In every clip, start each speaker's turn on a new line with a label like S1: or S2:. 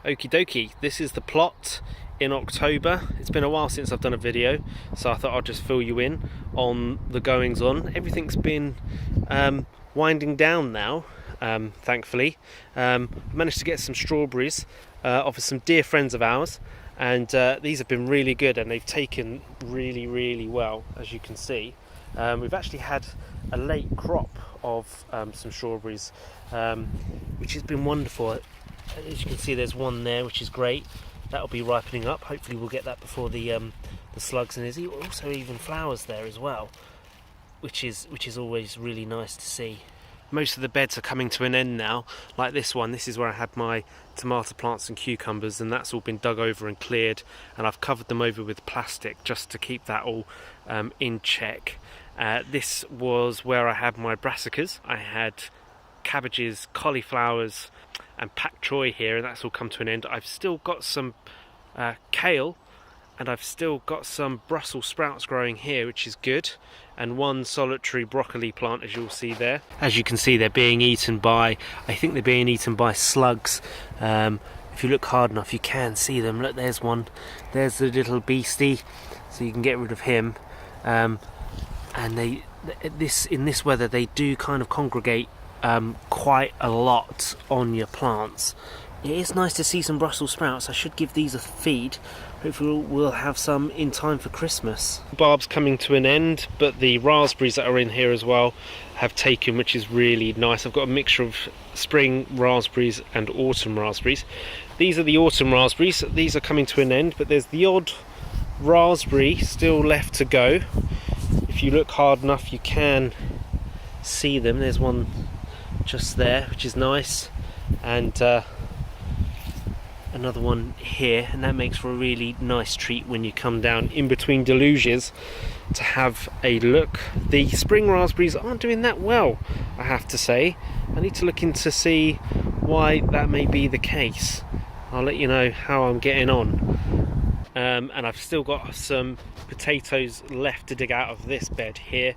S1: Okie dokie, this is the plot in October. It's been a while since I've done a video, so I thought I'd just fill you in on the goings on. Everything's been winding down now, thankfully. I managed to get some strawberries off of some dear friends of ours, and these have been really good and they've taken really well, as you can see. We've actually had a late crop of some strawberries, which has been wonderful. As you can see, there's one there which is great. That'll be ripening up. Hopefully we'll get that before the slugs, and there's also even flowers there as well, which is always really nice to see. Most of the beds are coming to an end now, like this one. This is where I had my tomato plants and cucumbers, and that's all been dug over and cleared, and I've covered them over with plastic just to keep that all in check. This was where I had my brassicas. I had cabbages, cauliflowers and pak choy here, and that's all come to an end. I've still got some kale, and I've still got some Brussel sprouts growing here, which is good, and one solitary broccoli plant, as you'll see there. As you can see, they're being eaten by, I think they're being eaten by slugs. If you look hard enough, you can see them. Look, there's one. There's the little beastie, so you can get rid of him. And in this weather, they do kind of congregate quite a lot on your plants. It is nice to see some Brussels sprouts. I should give these a feed. Hopefully we'll have some in time for Christmas. Rhubarb's coming to an end, but the raspberries that are in here as well have taken, which is really nice. I've got a mixture of spring raspberries and autumn raspberries. These are the autumn raspberries. These are coming to an end, but there's the odd raspberry still left to go. If you look hard enough, you can see them. There's one just there, which is nice, and another one here, and that makes for a really nice treat when you come down in between deluges to have a look. The spring raspberries aren't doing that well, I have to say. I need to look into see why that may be the case. I'll let you know how I'm getting on. And I've still got some potatoes left to dig out of this bed here.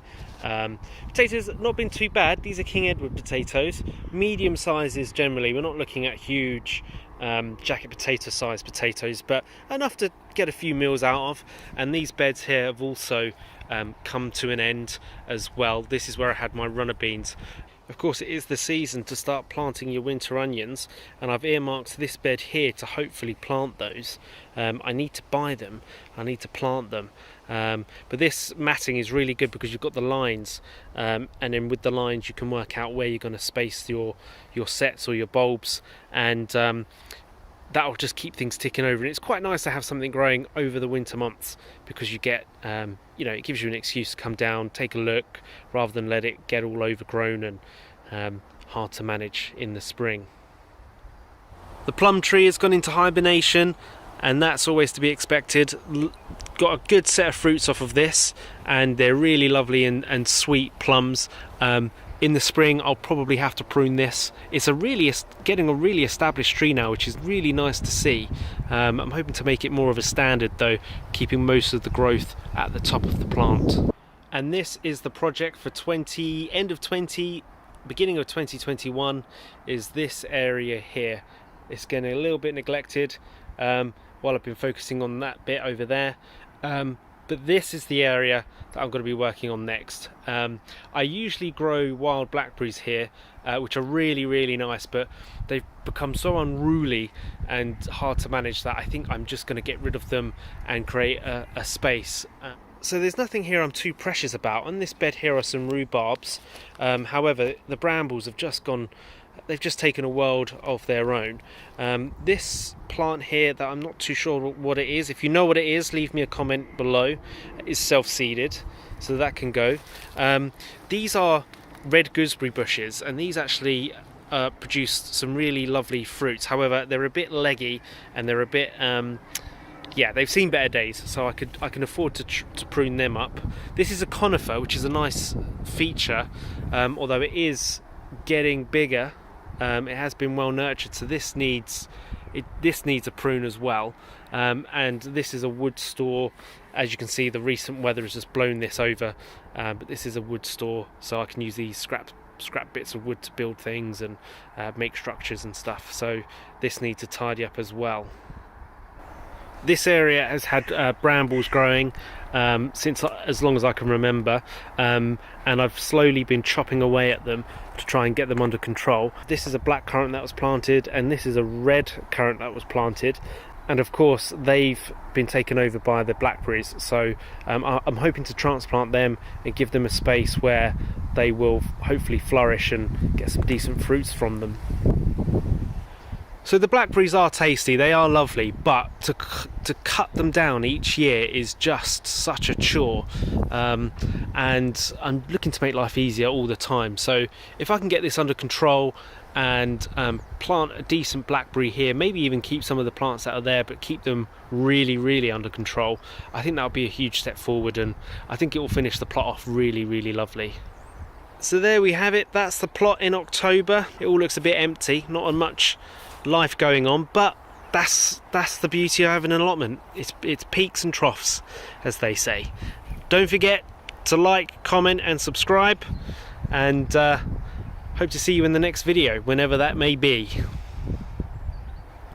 S1: Potatoes not been too bad. These are King Edward potatoes, medium sizes generally. We're not looking at huge jacket potato sized potatoes, but enough to get a few meals out of. And these beds here have also come to an end as well. This is where I had my runner beans. Of course, it is the season to start planting your winter onions, and I've earmarked this bed here to hopefully plant those. I need to buy them, I need to plant them, but this matting is really good because you've got the lines, and then with the lines you can work out where you're going to space your sets or your bulbs, and that'll just keep things ticking over. And it's quite nice to have something growing over the winter months, because you get it gives you an excuse to come down, take a look, rather than let it get all overgrown and hard to manage in the spring. The plum tree has gone into hibernation, and that's always to be expected. Got a good set of fruits off of this, and they're really lovely and sweet plums. In the spring I'll probably have to prune this. It's getting a really established tree now, which is really nice to see. I'm hoping to make it more of a standard though, keeping most of the growth at the top of the plant. And this is the project for end of 20, beginning of 2021, is this area here. It's getting a little bit neglected while I've been focusing on that bit over there. But this is the area that I'm going to be working on next. I usually grow wild blackberries here, which are really nice, but they've become so unruly and hard to manage that I think I'm just going to get rid of them and create a space. So there's nothing here I'm too precious about. On this bed here are some rhubarbs. However, the brambles have just gone. They've just taken a world of their own. This plant here that I'm not too sure what it is, if you know what it is, leave me a comment below. It's self-seeded, so that can go. These are red gooseberry bushes, and these actually produced some really lovely fruits. However, they're a bit leggy, and they're a bit they've seen better days, so I can afford to prune them up. This is a conifer, which is a nice feature, although it is getting bigger. It has been well nurtured, so this needs a prune as well. And this is a wood store. As you can see, the recent weather has just blown this over, but this is a wood store, so I can use these scrap scrap bits of wood to build things and make structures and stuff, so this needs to tidy up as well. This area has had brambles growing since as long as I can remember, and I've slowly been chopping away at them to try and get them under control. This is a black currant that was planted, and this is a red currant that was planted, and of course they've been taken over by the blackberries, so I'm hoping to transplant them and give them a space where they will hopefully flourish and get some decent fruits from them. So the blackberries are tasty, they are lovely, but to cut them down each year is just such a chore, and I'm looking to make life easier all the time. So if I can get this under control and plant a decent blackberry here, maybe even keep some of the plants that are there but keep them really under control, I think that would be a huge step forward, and I think it will finish the plot off really lovely. So there we have it, that's the plot in October. It all looks a bit empty, not much life going on, but that's the beauty of having an allotment. It's peaks and troughs, as they say. Don't forget to like, comment and subscribe, and hope to see you in the next video, whenever that may be.